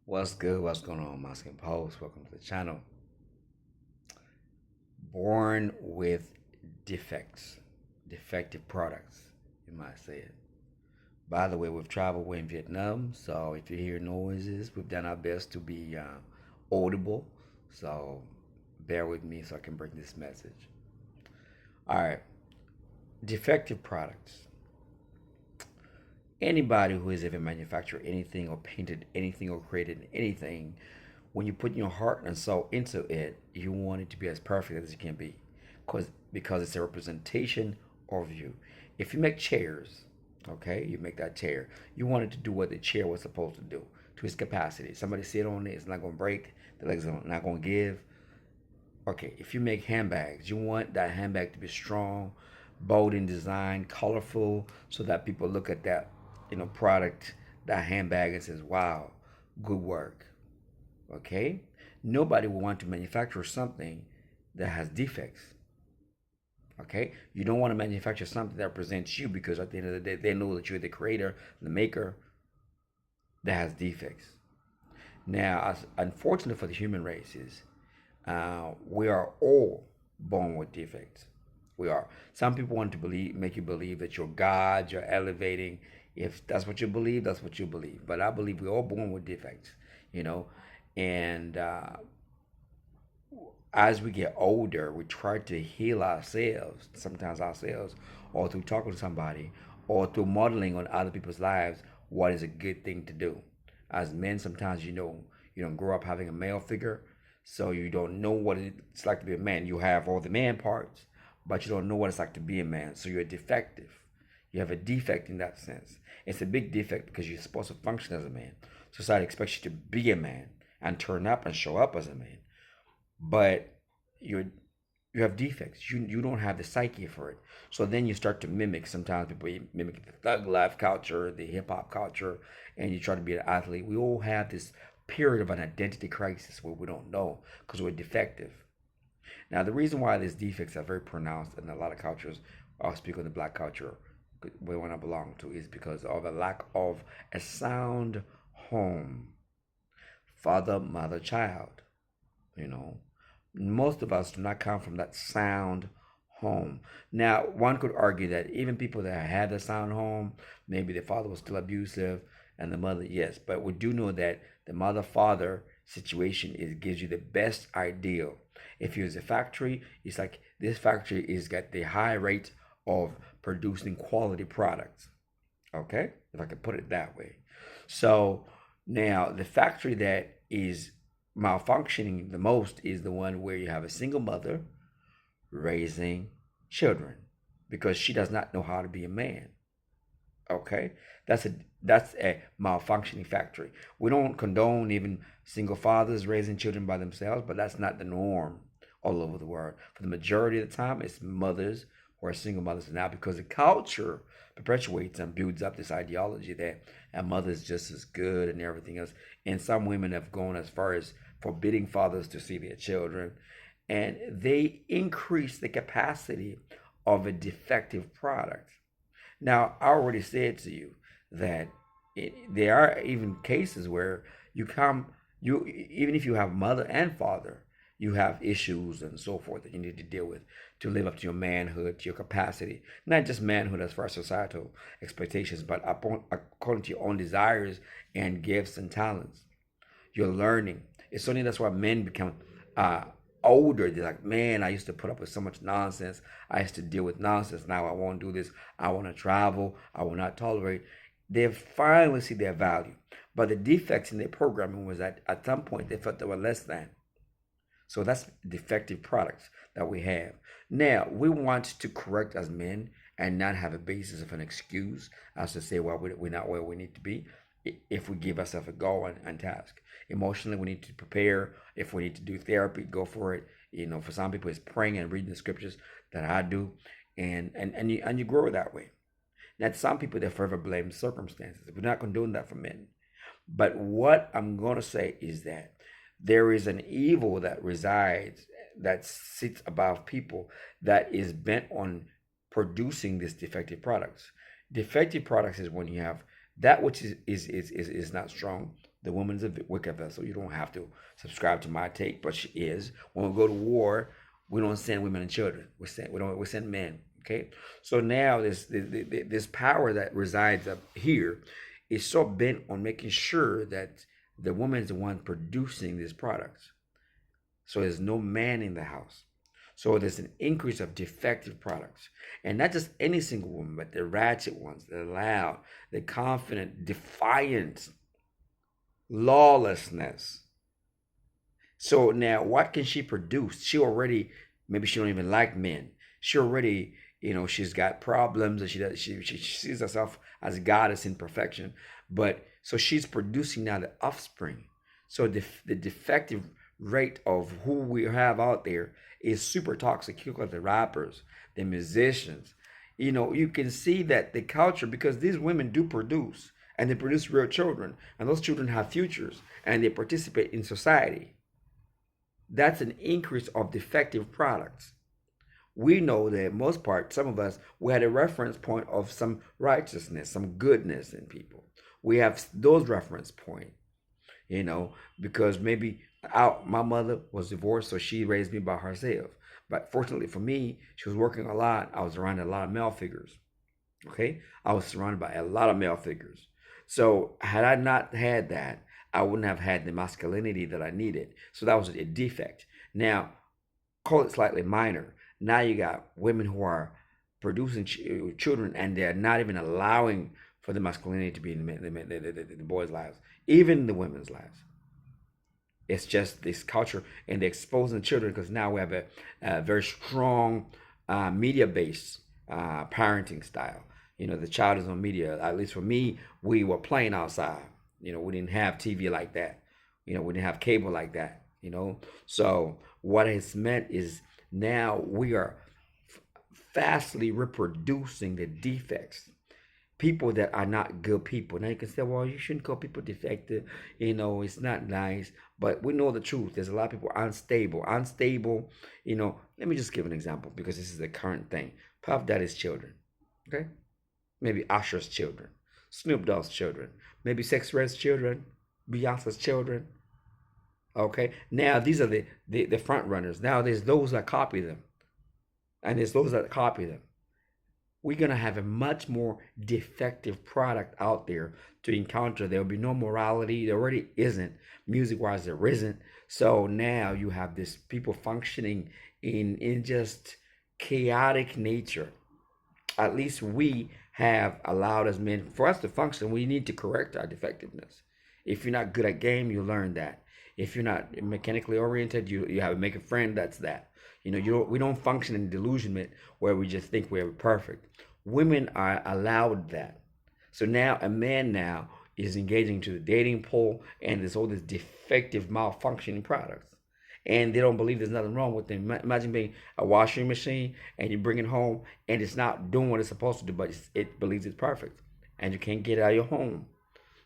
What's good? What's going on, my skin post? Welcome to the channel. Born with defects, defective products, you might say it. By the way, we've traveled. We're in Vietnam, so if you hear noises, we've done our best to be audible. So bear with me so I can bring this message. All right, defective products. Anybody who has ever manufactured anything or painted anything or created anything, when you put your heart and soul into it, you want it to be as perfect as it can be, because it's a representation of you. If you make chairs, okay, you make that chair, you want it to do what the chair was supposed to do to its capacity. Somebody sit on it, it's not going to break, the legs are not going to give. Okay, if you make handbags, you want that handbag to be strong, bold in design, colorful, so that people look at that, product, that handbag, and says, "Wow, good work." Okay, nobody will want to manufacture something that has defects. Okay, you don't want to manufacture something that represents you, because at the end of the day, they know that you're the creator, the maker, that has defects. Now, as unfortunate for the human race is, we are all born with defects. We are. Some people want to make you believe that you're God, you're elevating. If that's what you believe, that's what you believe. But I believe we're all born with defects, you know. And as we get older, we try to heal ourselves, sometimes ourselves, or through talking to somebody, or through modeling on other people's lives what is a good thing to do. As men, sometimes you don't grow up having a male figure, so you don't know what it's like to be a man. You have all the man parts, but you don't know what it's like to be a man. So you're defective. You have a defect in that sense. It's a big defect because you're supposed to function as a man. Society expects you to be a man and turn up and show up as a man, but you're you have defects. You don't have the psyche for it. So then you start to mimic. Sometimes people mimic the thug life culture, the hip hop culture, and you try to be an athlete. We all have this period of an identity crisis where we don't know because we're defective. Now, the reason why these defects are very pronounced in a lot of cultures, I'll speak on the black culture, where one I belong to, is because of a lack of a sound home, father, mother, child. You know, most of us do not come from that sound home. Now, one could argue that even people that had a sound home, maybe the father was still abusive and the mother, yes, but we do know that the mother father situation is gives you the best ideal. If you use a factory, it's like this factory is got the high rate of producing quality products. Okay, if I could put it that way. So now the factory that is malfunctioning the most is the one where you have a single mother raising children because she does not know how to be a man. Okay, that's a that's a malfunctioning factory. We don't condone even single fathers raising children by themselves, but that's not the norm all over the world. For the majority of the time, it's mothers who are single mothers now, because the culture perpetuates and builds up this ideology that a mother is just as good and everything else. And some women have gone as far as forbidding fathers to see their children, and they increase the capacity of a defective product. Now, I already said to you that there are even cases where you even if you have mother and father, you have issues and so forth that you need to deal with to live up to your manhood, to your capacity. Not just manhood as far as societal expectations, but according to your own desires and gifts and talents. You're learning. It's only that's why men become uh, older. They're like, man, I used to put up with so much nonsense. I used to deal with nonsense. Now I won't do this. I want to travel. I will not tolerate. They finally see their value. But the defects in their programming was that at some point they felt they were less than. So that's defective products that we have. Now, we want to correct as men and not have a basis of an excuse as to say, well, we're not where we need to be if we give ourselves a goal and task. Emotionally, we need to prepare. If we need to do therapy, go for it. For some people, it's praying and reading the scriptures that I do, and you grow that way. Now, some people, they forever blame circumstances. We're not condoning that for men. But what I'm going to say is that there is an evil that resides, that sits above people, that is bent on producing these defective products. Defective products is when you have that which is not strong, The woman's a wicked vessel. You don't have to subscribe to my take, but she is. When we go to war, we don't send women and children. We send men. Okay. So now this power that resides up here is so bent on making sure that the woman is the one producing these products. So there's no man in the house. So there's an increase of defective products. And not just any single woman, but the ratchet ones, the loud, the confident, defiant, lawlessness. So now what can she produce? She already, maybe she don't even like men. She already, she's got problems, and she sees herself as a goddess in perfection. But so she's producing now the offspring. So the defective rate of who we have out there is super toxic. You look at the rappers, the musicians. You can see that the culture, because these women do produce, and they produce real children, and those children have futures, and they participate in society. That's an increase of defective products. We know that most part, some of us, we had a reference point of some righteousness, some goodness in people. We have those reference point, because maybe my mother was divorced, so she raised me by herself. But fortunately for me, she was working a lot. I was around a lot of male figures. Okay, I was surrounded by a lot of male figures. So had I not had that, I wouldn't have had the masculinity that I needed. So that was a defect. Now, call it slightly minor. Now you got women who are producing children, and they're not even allowing for the masculinity to be in the boys' lives, even the women's lives. It's just this culture, and they're exposing children, because now we have a very strong media-based parenting style. The child is on media. At least for me, we were playing outside. We didn't have TV like that. We didn't have cable like that. So what it's meant is now we are fastly reproducing the defects. People that are not good people. Now you can say, well, you shouldn't call people defective. It's not nice. But we know the truth. There's a lot of people unstable. Let me just give an example, because this is the current thing. Puff Daddy's children. Okay? Maybe Usher's children. Snoop Dogg's children. Maybe Sex Red's children. Beyonce's children. Okay? Now these are the front runners. Now there's those that copy them. And there's those that copy them. We're going to have a much more defective product out there to encounter. There will be no morality. There already isn't. Music-wise, there isn't. So now you have this people functioning in just chaotic nature. At least we have allowed as men, for us to function, we need to correct our defectiveness. If you're not good at game, you learn that. If you're not mechanically oriented, you have to make a friend that's that. We don't function in delusionment where we just think we're perfect. Women are allowed that. So now a man now is engaging to the dating pool, and there's all this defective, malfunctioning products. And they don't believe there's nothing wrong with them. Imagine being a washing machine, and you bring it home, and it's not doing what it's supposed to do, but it believes it's perfect. And you can't get it out of your home.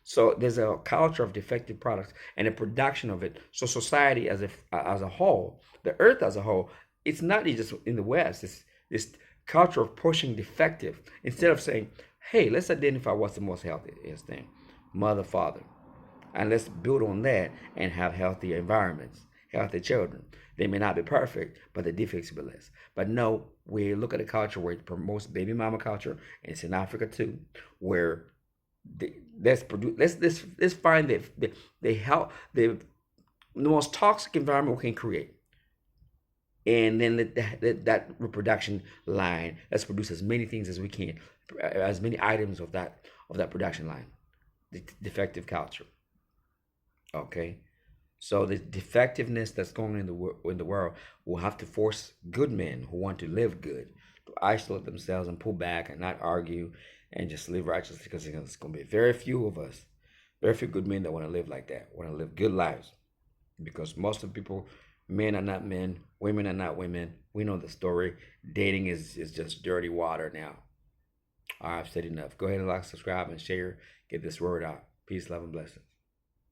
So there's a culture of defective products and a production of it. So society as a whole, the earth as a whole, it's not just in the West. It's this culture of pushing defective instead of saying, hey, let's identify what's the most healthiest thing. Mother, father. And let's build on that and have healthy environments, healthy children. They may not be perfect, but the defects will be less. But no, we look at a culture where it promotes baby mama culture, and it's in Africa too, where let's find the most toxic environment we can create. And then that reproduction line, let's produce as many things as we can, as many items of that production line. The defective culture. Okay, so the defectiveness that's going on in the world will have to force good men who want to live good to isolate themselves and pull back and not argue and just live righteously, because there's going to be very few of us, very few good men that want to live like that, want to live good lives, because most of the people, men are not men, women are not women. We know the story. Dating is just dirty water now. All right, I've said enough. Go ahead and like, subscribe, and share. Get this word out. Peace, love, and blessings.